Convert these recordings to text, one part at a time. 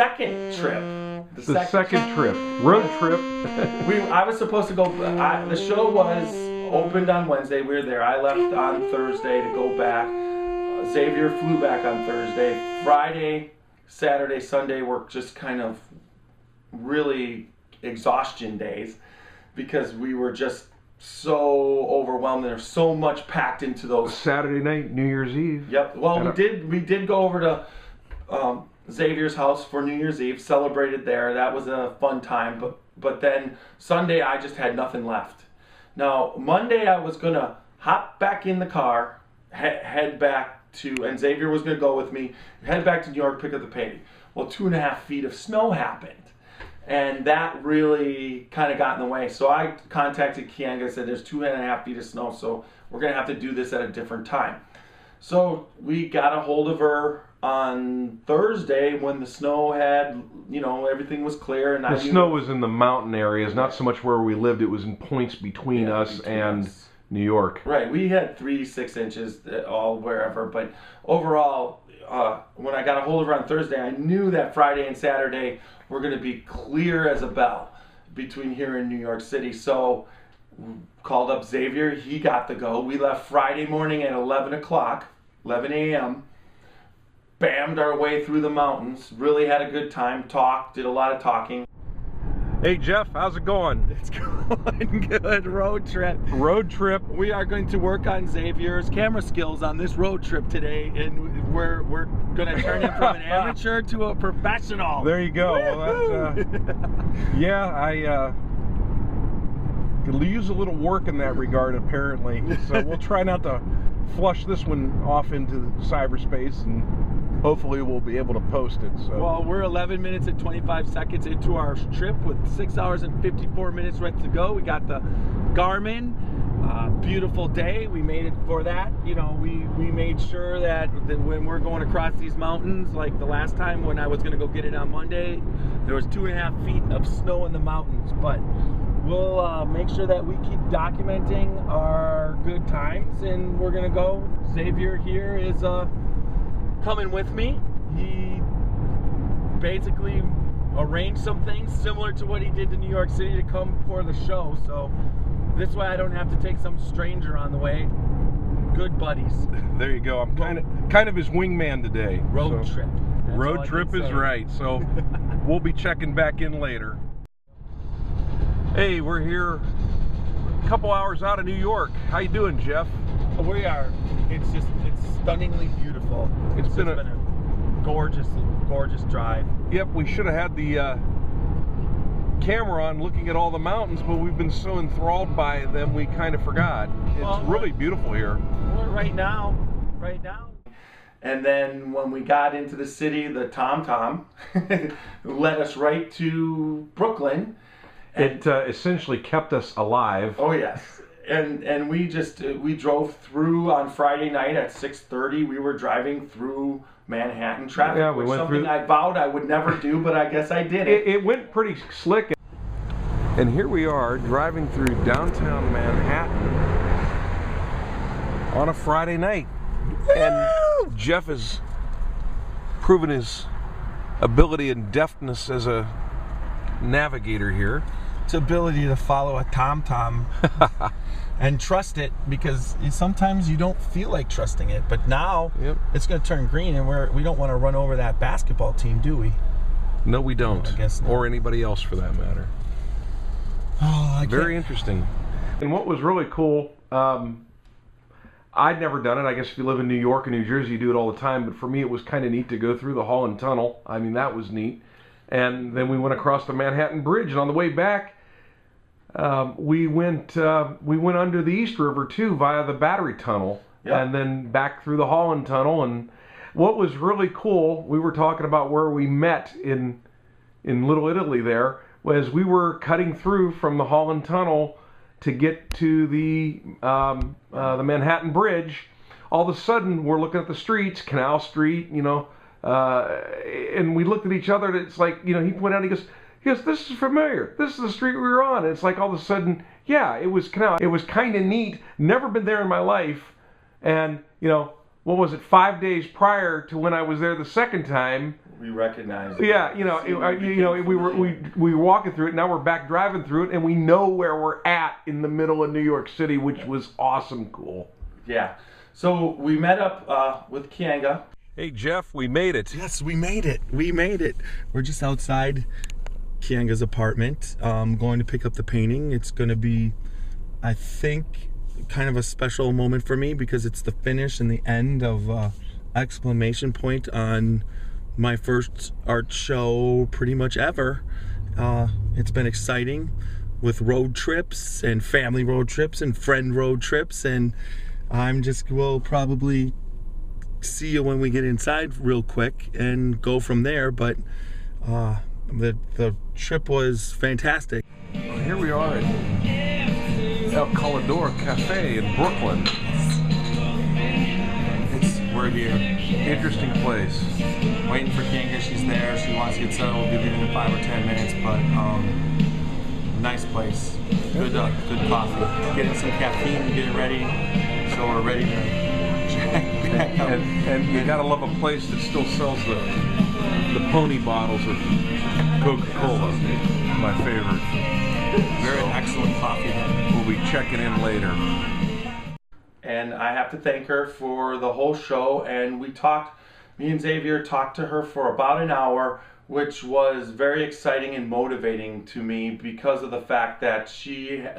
second trip. The second trip. Road trip. I was supposed to go. The show was opened on Wednesday. We were there. I left on Thursday to go back. Xavier flew back on Thursday. Friday, Saturday, Sunday were just kind of really exhaustion days because we were just so overwhelmed. There's so much packed into those. Saturday night, New Year's Eve. Yep. Well, we did go over to Xavier's house for New Year's Eve. Celebrated there. That was a fun time. But then Sunday I just had nothing left. Now Monday I was gonna hop back in the car, head back to, and Xavier was gonna go with me. Head back to New York, pick up the painting. Well, 2.5 feet of snow happened. And that really kind of got in the way. So I contacted Kianga and said, there's 2.5 feet of snow, so we're going to have to do this at a different time. So we got a hold of her on Thursday when the snow had, everything was clear. And the snow was in the mountain areas, not so much where we lived. It was in points between us and New York. Right. We had 3-6 inches all wherever. But overall, when I got a hold of her on Thursday, I knew that Friday and Saturday were going to be clear as a bell between here and New York City. So called up Xavier. He got the go. We left Friday morning at 11 a.m. Bammed our way through the mountains. Really had a good time. Did a lot of talking. Hey Jeff, how's it going? It's going good. Road trip. Road trip. We are going to work on Xavier's camera skills on this road trip today, and we're going to turn him from an amateur to a professional. There you go. Well, yeah, I could use a little work in that regard apparently. So we'll try not to flush this one off into cyberspace, and hopefully we'll be able to post it. So. Well, we're 11 minutes and 25 seconds into our trip with 6 hours and 54 minutes right to go. We got the Garmin. Beautiful day. We made it for that. We made sure that when we're going across these mountains, like the last time when I was going to go get it on Monday, there was 2.5 feet of snow in the mountains. But we'll make sure that we keep documenting our good times, and we're going to go. Xavier here is coming with me. He basically arranged some things similar to what he did to New York City to come for the show, so this way I don't have to take some stranger on the way. Good buddies. There you go. I'm kind of his wingman today. Road trip. That's road trip is right. So we'll be checking back in later. Hey, we're here a couple hours out of New York. How you doing, Jeff? We are. It's stunningly beautiful. It's been a gorgeous drive. Yep, we should have had the camera on looking at all the mountains, but we've been so enthralled by them we kind of forgot. It's really beautiful here. Right now. And then when we got into the city, the TomTom led us right to Brooklyn. It essentially kept us alive. Oh yes. And we drove through on Friday night at 6:30. We were driving through Manhattan traffic, yeah, we went something I vowed I would never do, but I guess I did it. It went pretty slick. And here we are driving through downtown Manhattan on a Friday night. Woo! And Jeff has proven his ability and deftness as a navigator here. Its ability to follow a TomTom and trust it, because sometimes you don't feel like trusting it, but now it's going to turn green, and we don't want to run over that basketball team, do we? No, we don't. I guess not. Or anybody else for that matter. Oh, very interesting. And what was really cool, I'd never done it. I guess if you live in New York and New Jersey, you do it all the time, but for me it was kind of neat to go through the Holland Tunnel. I mean, that was neat. And then we went across the Manhattan Bridge, and on the way back, we went under the East River too via the Battery Tunnel, and then back through the Holland Tunnel. And what was really cool, we were talking about where we met in Little Italy. There was we were cutting through from the Holland Tunnel to get to the Manhattan Bridge. All of a sudden, we're looking at the streets, Canal Street, and we looked at each other. And it's like, he pointed out, he goes, this is familiar. This is the street we were on. And it's like all of a sudden, yeah, it was Canal. It was kind of neat. Never been there in my life. And, what was it, 5 days prior to when I was there the second time, we recognized. Yeah, we were walking through it. Now we're back driving through it, and we know where we're at in the middle of New York City, which was awesome, cool. Yeah. So we met up with Kianga. Hey Jeff, we made it. Yes, we made it. We made it. We're just outside Kianga's apartment. Going to pick up the painting. It's going to be, I think, kind of a special moment for me because it's the finish and the end of exclamation point on my first art show pretty much ever. It's been exciting with road trips and family road trips and friend road trips, and we'll probably see you when we get inside real quick and go from there, but the trip was fantastic. Well, here we are at El Colador Cafe in Brooklyn. We're here. Interesting place. Waiting for Kianga. She's there. She wants to get settled. We'll be leaving in 5 or 10 minutes, but nice place. Good coffee. Getting some caffeine to get it ready, so we're ready to check back up. And you gotta love a place that still sells the pony bottles of Coca-Cola. My favorite. Very excellent coffee. We'll be checking in later. And I have to thank her for the whole show, and me and Xavier talked to her for about an hour, which was very exciting and motivating to me because of the fact that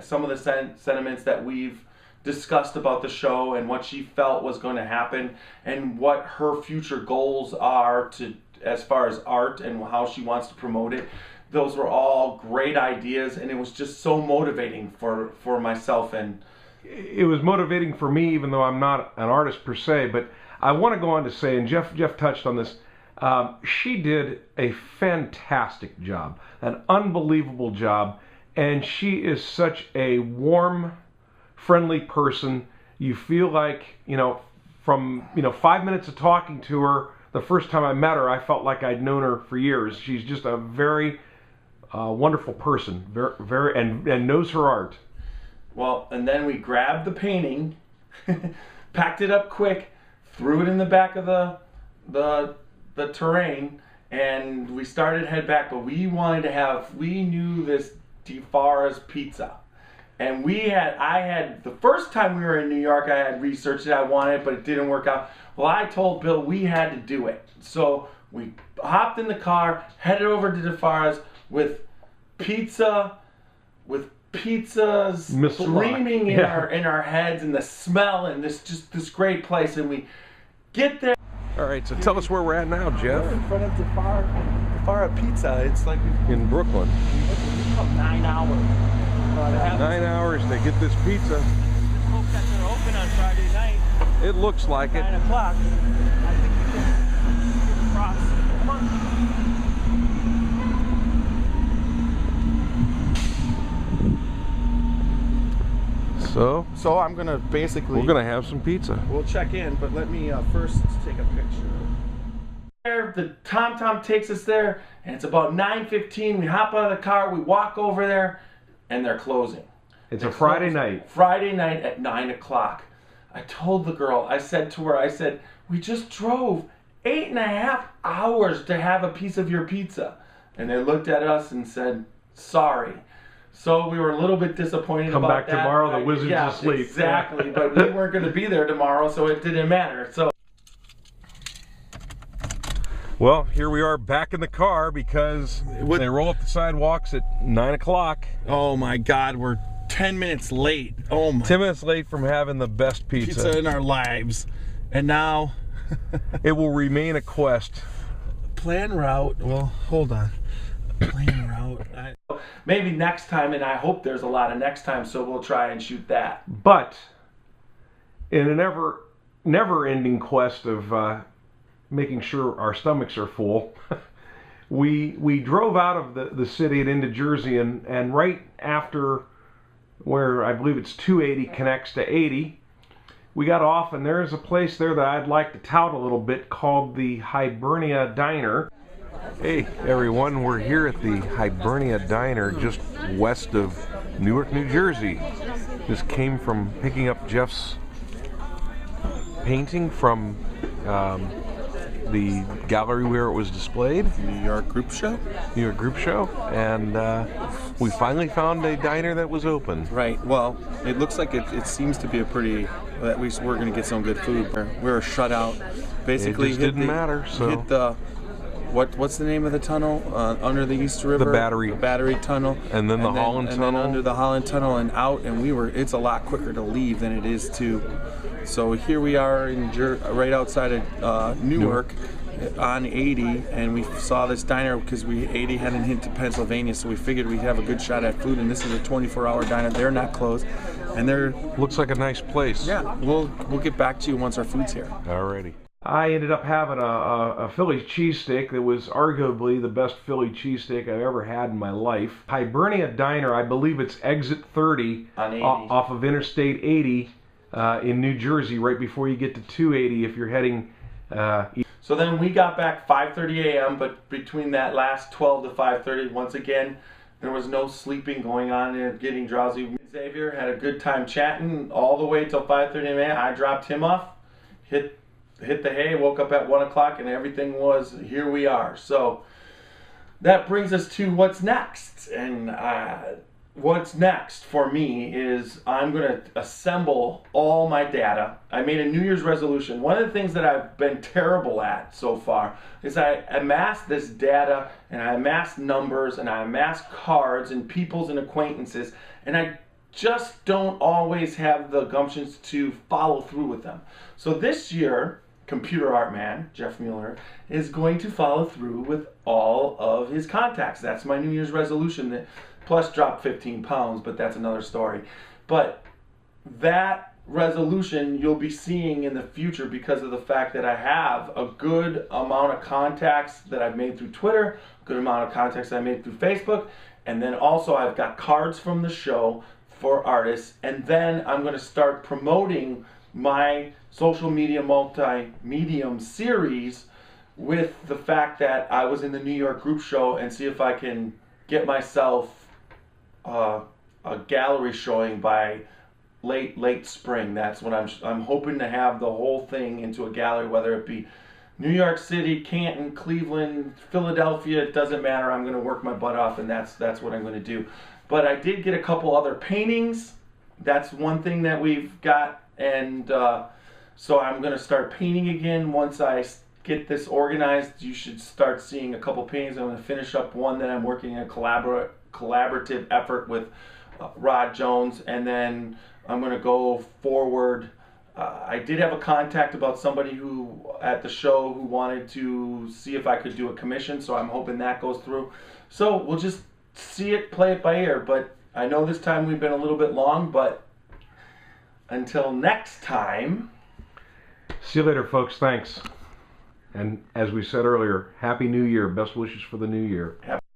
some of the sentiments that we've discussed about the show and what she felt was going to happen and what her future goals are as far as art and how she wants to promote it. Those were all great ideas, and it was just so motivating for myself. And it was motivating for me, even though I'm not an artist per se, but I want to go on to say, and Jeff touched on this, she did a fantastic job, an unbelievable job, and she is such a warm, friendly person. You feel like, from 5 minutes of talking to her, the first time I met her, I felt like I'd known her for years. She's just a very wonderful person, very and knows her art. Well, and then we grabbed the painting, packed it up quick, threw it in the back of the terrain, and we started to head back. But we knew this DeFara's pizza, and the first time we were in New York, I had researched it, I wanted it, but it didn't work out. Well, I told Bill we had to do it, so we hopped in the car, headed over to DeFara's with pizzas streaming in our heads, and the smell, and this great place. And we get there. All right, so tell us where we're at now, Jeff. We're in front of DeFara Pizza. It's like in Brooklyn. We've come 9 hours. 9 hours to get this pizza. Just hope that they're open on Friday night. It looks like it. 9 o'clock. I think we can get across. Come on. So I'm gonna we're gonna have some pizza. We'll check in, but let me first take a picture. There, the TomTom takes us there, and it's about 9:15. We hop out of the car, we walk over there, and they're closing. It's a Friday night. Friday night at 9 o'clock. I told the girl, I said to her, we just drove 8.5 hours to have a piece of your pizza. And they looked at us and said, sorry. So we were a little bit disappointed about that. Come back tomorrow, the wizard's asleep. Exactly, but we weren't going to be there tomorrow, so it didn't matter. So, well, here we are back in the car because they roll up the sidewalks at 9 o'clock. Oh my God, we're 10 minutes late. Oh my. 10 minutes late from having the best pizza in our lives. And now it will remain a quest. Plan route. Well, hold on. Plan route. Maybe next time, and I hope there's a lot of next time, so we'll try and shoot that. But in a never-ending quest of making sure our stomachs are full, we drove out of the city and into Jersey, and right after where I believe it's 280 connects to 80, we got off, and there's a place there that I'd like to tout a little bit called the Hibernia Diner. Hey everyone, we're here at the Hibernia Diner just west of Newark, New Jersey. This came from picking up Jeff's painting from the gallery where it was displayed. New York Group Show. New York Group Show, and we finally found a diner that was open. Right. Well, it looks like it seems to be a pretty. At least we're going to get some good food. We were shut out. Basically, It just didn't matter. So hit the. What's the name of the tunnel under the East River? The Battery. The Battery Tunnel. And then the Holland and Tunnel. then under the Holland Tunnel and out, and it's a lot quicker to leave than it is to. So here we are right outside of Newark on 80, and we saw this diner because 80 hadn't hit to Pennsylvania, so we figured we'd have a good shot at food. And this is a 24-hour diner. They're not closed, and they're looks like a nice place. yeah. We'll get back to you once our food's here. Alrighty. I ended up having a Philly cheesesteak that was arguably the best Philly cheesesteak I've ever had in my life. Hibernia Diner, I believe it's exit 30 on 80. Off of Interstate 80 in New Jersey, right before you get to 280 if you're heading east. So then we got back 5:30 a.m., but between that last 12 to 5:30, once again, there was no sleeping going on and getting drowsy. Xavier had a good time chatting all the way till 5:30 a.m. I dropped him off, hit the hay, woke up at 1 o'clock, and everything was, here we are. So that brings us to what's next. And what's next for me is I'm going to assemble all my data. I made a New Year's resolution. One of the things that I've been terrible at so far is I amass this data, and I amass numbers, and I amass cards and peoples and acquaintances, and I just don't always have the gumptions to follow through with them. So this year, Computer Art Man, Jeff Mueller, is going to follow through with all of his contacts. That's my New Year's resolution, plus drop 15 pounds, but that's another story. But that resolution you'll be seeing in the future because of the fact that I have a good amount of contacts that I've made through Twitter, a good amount of contacts I made through Facebook, and then also I've got cards from the show for artists, and then I'm going to start promoting my social media multi-medium series with the fact that I was in the New York Group Show, and see if I can get myself a gallery showing by late spring. That's what I'm hoping to have the whole thing into a gallery, whether it be New York City, Canton, Cleveland, Philadelphia, it doesn't matter. I'm going to work my butt off, and that's what I'm going to do. But I did get a couple other paintings. That's one thing that we've got, and so I'm going to start painting again once I get this organized. You should start seeing a couple paintings. I'm going to finish up one that I'm working in a collaborative effort with Rod Jones, and then I'm going to go forward. I did have a contact about somebody who at the show who wanted to see if I could do a commission, so I'm hoping that goes through. So we'll just see it, play it by ear. But I know this time we've been a little bit long, but until next time. See you later, folks. Thanks. And as we said earlier, Happy New Year. Best wishes for the new year.